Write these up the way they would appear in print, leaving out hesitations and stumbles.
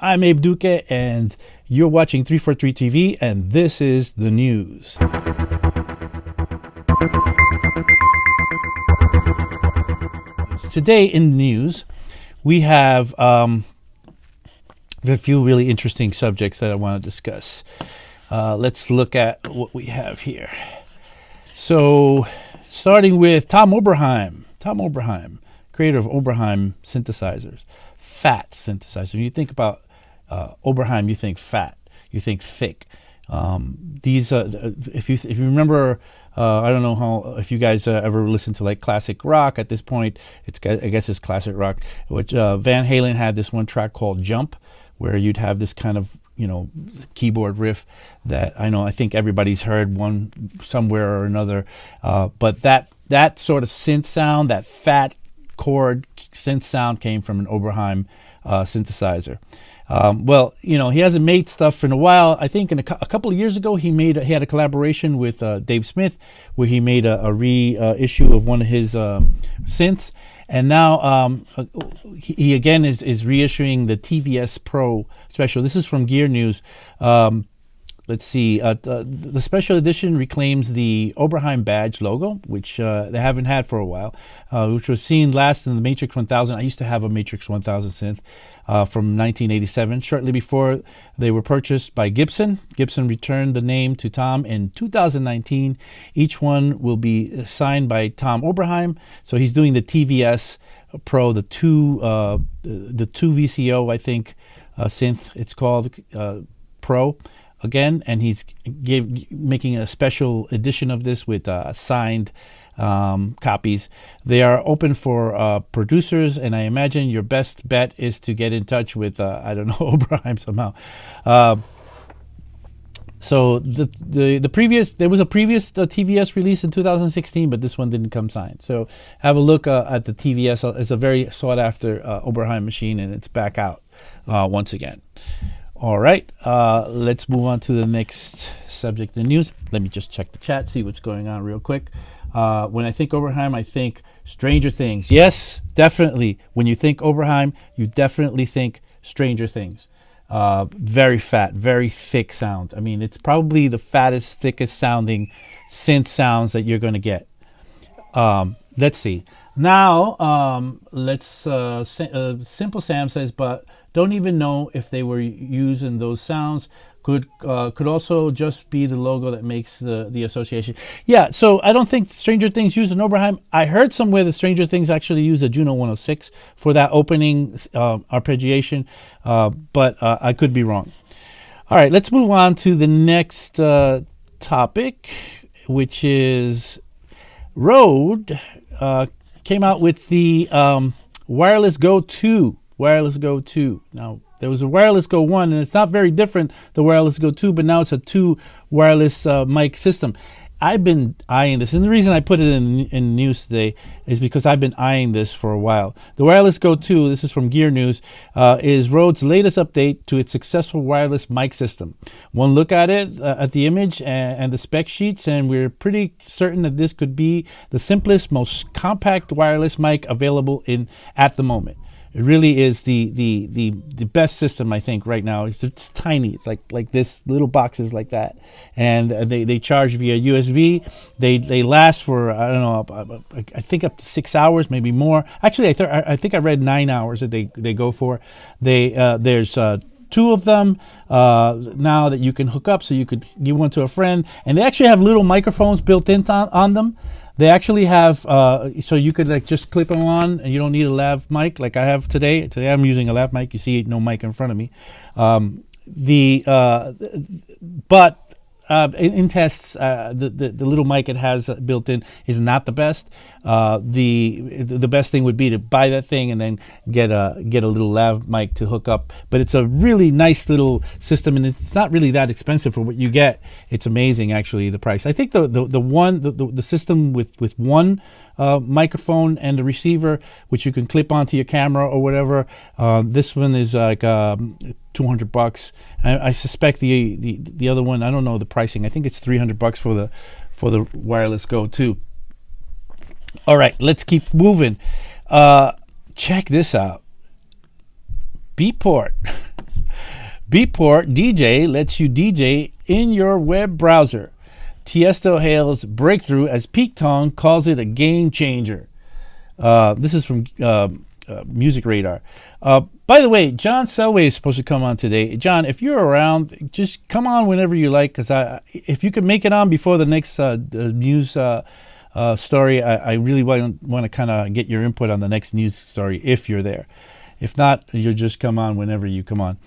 I'm Abe Duque, and you're watching 343 TV, and this is the news. Today in the news, we have a few really interesting subjects that I want to discuss. Let's look at what we have here. So, starting with Tom Oberheim. Tom Oberheim, creator of Oberheim synthesizers. Fat synthesizer. When you think about Oberheim, you think fat, you think thick. These, if you remember, I don't know how if you guys ever listen to like classic rock. At this point, I guess it's classic rock. Which Van Halen had this one track called "Jump," where you'd have this kind of keyboard riff that I think everybody's heard one somewhere or another. But that sort of synth sound, that fat chord synth sound, came from an Oberheim synthesizer. He hasn't made stuff in a while. I think a couple of years ago he had a collaboration with Dave Smith, where he made a reissue of one of his synths, and now he again is reissuing the TVS Pro Special. This is from Gear News. Let's see. The special edition reclaims the Oberheim badge logo, which they haven't had for a while, which was seen last in the Matrix 1000. I used to have a Matrix 1000 synth from 1987, shortly before they were purchased by Gibson. Gibson returned the name to Tom in 2019. Each one will be signed by Tom Oberheim. So he's doing the TVS Pro, the two VCO, I think, synth. It's called Pro. Again, and he's making a special edition of this with signed copies. They are open for producers, and I imagine your best bet is to get in touch with Oberheim somehow. So there was a previous TVS release in 2016, but this one didn't come signed. So have a look at the TVS. It's a very sought after Oberheim machine, and it's back out once again. All right, let's move on to the next subject in the news. Let me just check the chat, see what's going on real quick. When I think Oberheim, I think Stranger Things. Yes, definitely. When you think Oberheim, you definitely think Stranger Things. Very fat, very thick sound. I mean, it's probably the fattest, thickest sounding synth sounds that you're going to get. Let's see. Now, Simple Sam says, but don't even know if they were using those sounds. Could also just be the logo that makes the association. Yeah, so I don't think Stranger Things used an Oberheim. I heard somewhere that Stranger Things actually used a Juno 106 for that opening arpeggiation, but I could be wrong. All right, let's move on to the next topic, which is Rode came out with the Wireless Go 2. Wireless Go 2. Now, there was a Wireless Go 1, and it's not very different, the Wireless Go 2, but now it's a 2 wireless mic system. I've been eyeing this, and the reason I put it in news today is because I've been eyeing this for a while. The Wireless Go 2, this is from Gear News, is Rode's latest update to its successful wireless mic system. One look at it, at the image and the spec sheets, and we're pretty certain that this could be the simplest, most compact wireless mic available at the moment. It really is the best system, I think, right now. It's tiny. It's like this, little boxes like that, and they charge via USB. They last for I think up to 6 hours, maybe more. Actually, I think I read 9 hours that they go for. There's 2 of them now that you can hook up, so you could give one to a friend, and they actually have little microphones built in on them. They actually have, so you could just clip them on, and you don't need a lav mic like I have today. Today I'm using a lav mic. You see no mic in front of me. But in tests, the little mic it has built in is not the best. The best thing would be to buy that thing and then get a little lav mic to hook up. But it's a really nice little system, and it's not really that expensive for what you get. It's amazing, actually, the price. I think the system with one microphone and the receiver, which you can clip onto your camera or whatever. This one is like $200. I suspect the other one, I don't know the pricing. I think it's $300 for the Wireless Go 2. All right, let's keep moving. Check this out. Bport. Bport DJ lets you DJ in your web browser. Tiesto hails breakthrough as Pete Tong calls it a game changer. This is from Music Radar. By the way, John Selway is supposed to come on today. John, if you're around, just come on whenever you like, because if you can make it on before the next news story, I really want to kind of get your input on the next news story if you're there. If not, you'll just come on whenever you come on.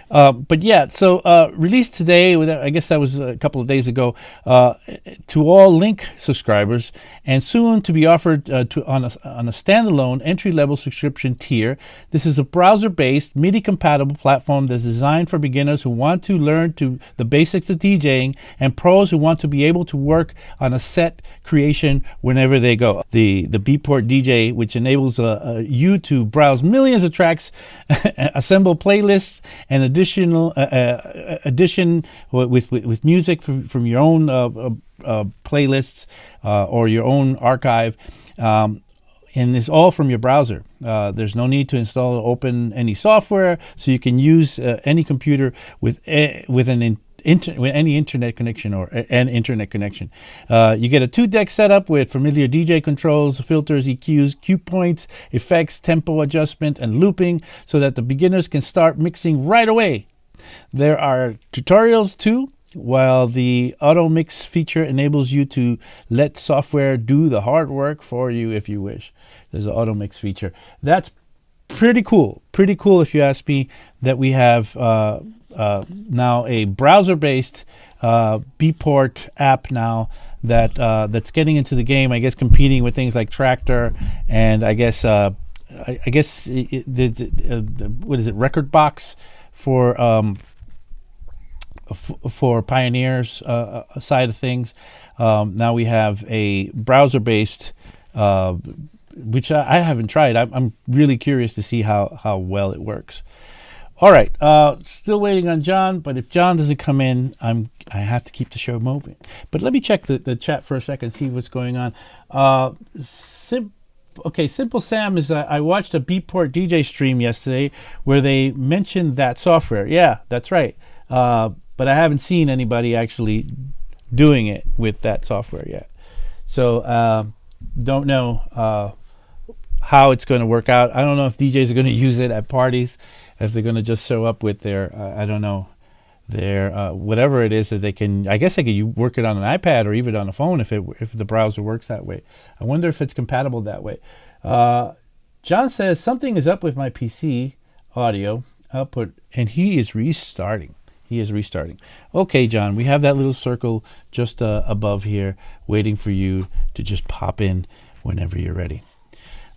But yeah, so released today, I guess that was a couple of days ago, to all Link subscribers, and soon to be offered on a standalone entry-level subscription tier. This is a browser-based, MIDI-compatible platform that's designed for beginners who want to learn the basics of DJing and pros who want to be able to work on a set creation whenever they go. The Bport DJ, which enables you to browse millions of tracks, assemble playlists, and addition with music from your own playlists or your own archive, and it's all from your browser. There's no need to install or open any software, so you can use any computer with any internet connection or an internet connection. You get a 2-deck setup with familiar DJ controls, filters, EQs, cue points, effects, tempo adjustment, and looping, so that the beginners can start mixing right away. There are tutorials too, while the auto mix feature enables you to let software do the hard work for you if you wish. There's an auto mix feature. That's pretty cool if you ask me, that we have now a browser-based Bport app now that's getting into the game, I guess, competing with things like Tractor and I guess what is it, Record Box for Pioneer's side of things. Now we have a browser-based, which I haven't tried. I'm really curious to see how well it works. All right, still waiting on John, but if John doesn't come in, I have to keep the show moving. But let me check the chat for a second, see what's going on. Simple Sam is, I watched a Bport DJ stream yesterday where they mentioned that software. Yeah, that's right. But I haven't seen anybody actually doing it with that software yet. So don't know how it's going to work out. I don't know if DJs are going to use it at parties, if they're going to just show up with their, I don't know, their whatever it is that they can. I guess they could work it on an iPad or even on a phone if the browser works that way. I wonder if it's compatible that way. John says something is up with my PC audio output, and he is restarting. Okay, John, we have that little circle just above here waiting for you to just pop in whenever you're ready.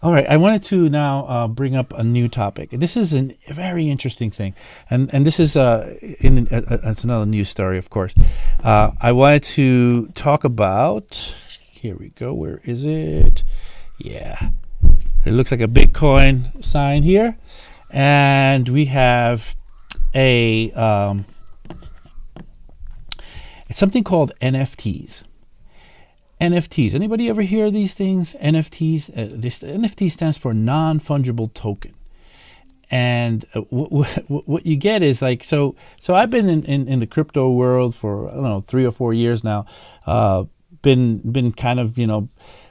All right, I wanted to now bring up a new topic. This is a very interesting thing, and this is it's another news story, of course. I wanted to talk about. Here we go. Where is it? Yeah, it looks like a Bitcoin sign here, and we have a it's something called NFTs. NFTs. Anybody ever hear of these things? NFTs. This NFT stands for non-fungible token. And what you get is like, so I've been in the crypto world for, I don't know, 3 or 4 years now. Been kind of,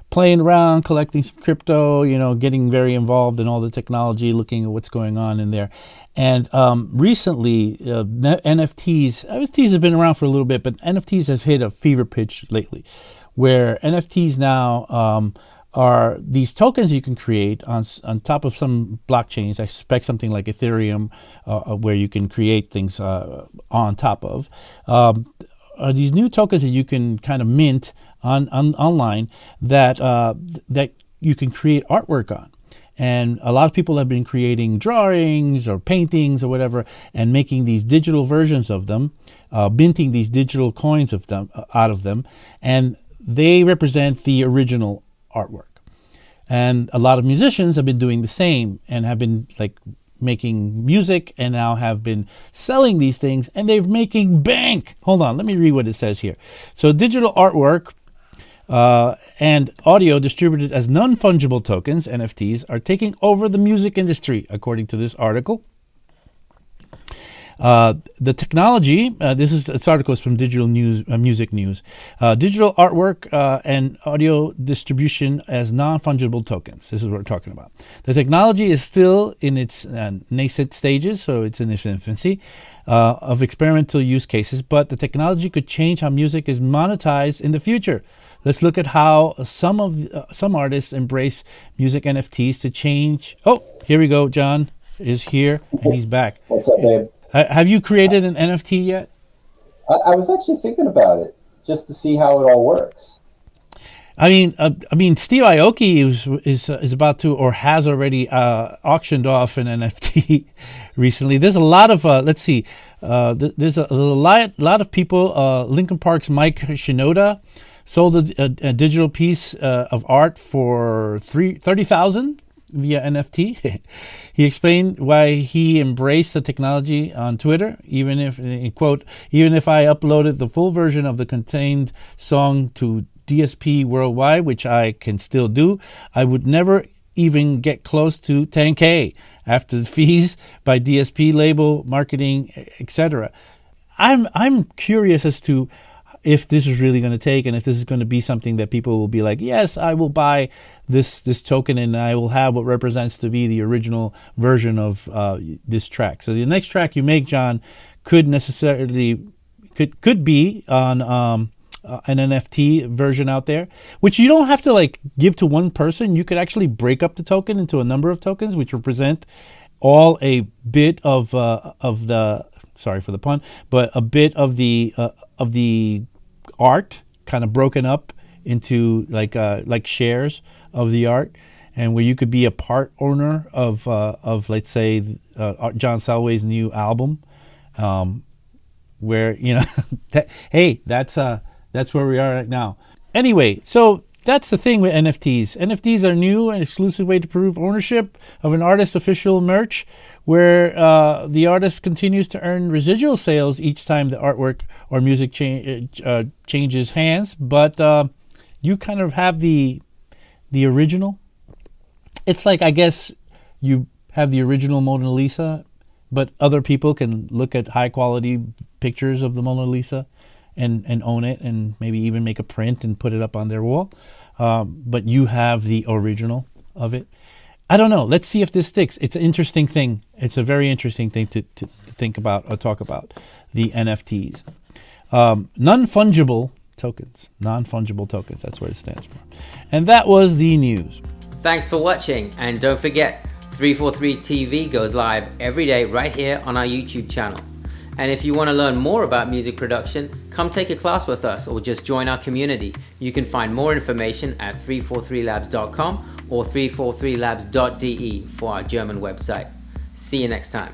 playing around, collecting some crypto, getting very involved in all the technology, looking at what's going on in there. And recently, NFTs have been around for a little bit, but NFTs have hit a fever pitch lately, where NFTs now are these tokens you can create on top of some blockchains. I suspect something like Ethereum, where you can create things on top of. Are these new tokens that you can kind of mint online that you can create artwork on. And a lot of people have been creating drawings or paintings or whatever and making these digital versions of them, minting these digital coins of them out of them, and they represent the original artwork. And a lot of musicians have been doing the same and have been like making music and now have been selling these things, and they're making bank. Hold on, let me read what it says here. So digital artwork and audio distributed as non-fungible tokens, NFTs, are taking over the music industry, according to this article. The technology, this article is from Digital News, Music News. Digital artwork and audio distribution as non-fungible tokens. This is what we're talking about. The technology is still in its nascent stages, so it's in its infancy of experimental use cases, but the technology could change how music is monetized in the future. Let's look at how some artists embrace music NFTs to change. Oh, here we go. John is here and he's back. What's up, babe? Have you created an NFT yet? I was actually thinking about it just to see how it all works. I mean, Steve Aoki is about to, or has already auctioned off an NFT recently. There's a lot of let's see, there's a lot of people. Linkin Park's Mike Shinoda sold a digital piece of art for $30,000 via NFT. He explained why he embraced the technology on Twitter, even if, in quote, even if I uploaded the full version of the contained song to DSP worldwide, which I can still do, I would never even get close to 10K after the fees by DSP, label, marketing, etc. I'm curious as to if this is really going to take, and if this is going to be something that people will be like, yes, I will buy this token and I will have what represents to be the original version of this track. So the next track you make, John, could be on an NFT version out there, which you don't have to like give to one person. You could actually break up the token into a number of tokens, which represent all a bit of the, sorry for the pun, but a bit of the art, kind of broken up into like shares of the art, and where you could be a part owner of let's say John Salway's new album, where you know hey, that's where we are right now. Anyway, so that's the thing with NFTs. NFTs are new and exclusive way to prove ownership of an artist's official merch, where the artist continues to earn residual sales each time the artwork or music changes hands, but you kind of have the original. It's like, I guess you have the original Mona Lisa, but other people can look at high quality pictures of the Mona Lisa and own it, and maybe even make a print and put it up on their wall. But you have the original of it. I don't know. Let's see if this sticks. It's an interesting thing. It's a very interesting thing to think about or talk about, the NFTs. Non-fungible tokens. Non-fungible tokens. That's what it stands for. And that was the news. Thanks for watching. And don't forget, 343 TV goes live every day right here on our YouTube channel. And if you want to learn more about music production, come take a class with us or just join our community. You can find more information at 343labs.com or 343labs.de for our German website. See you next time.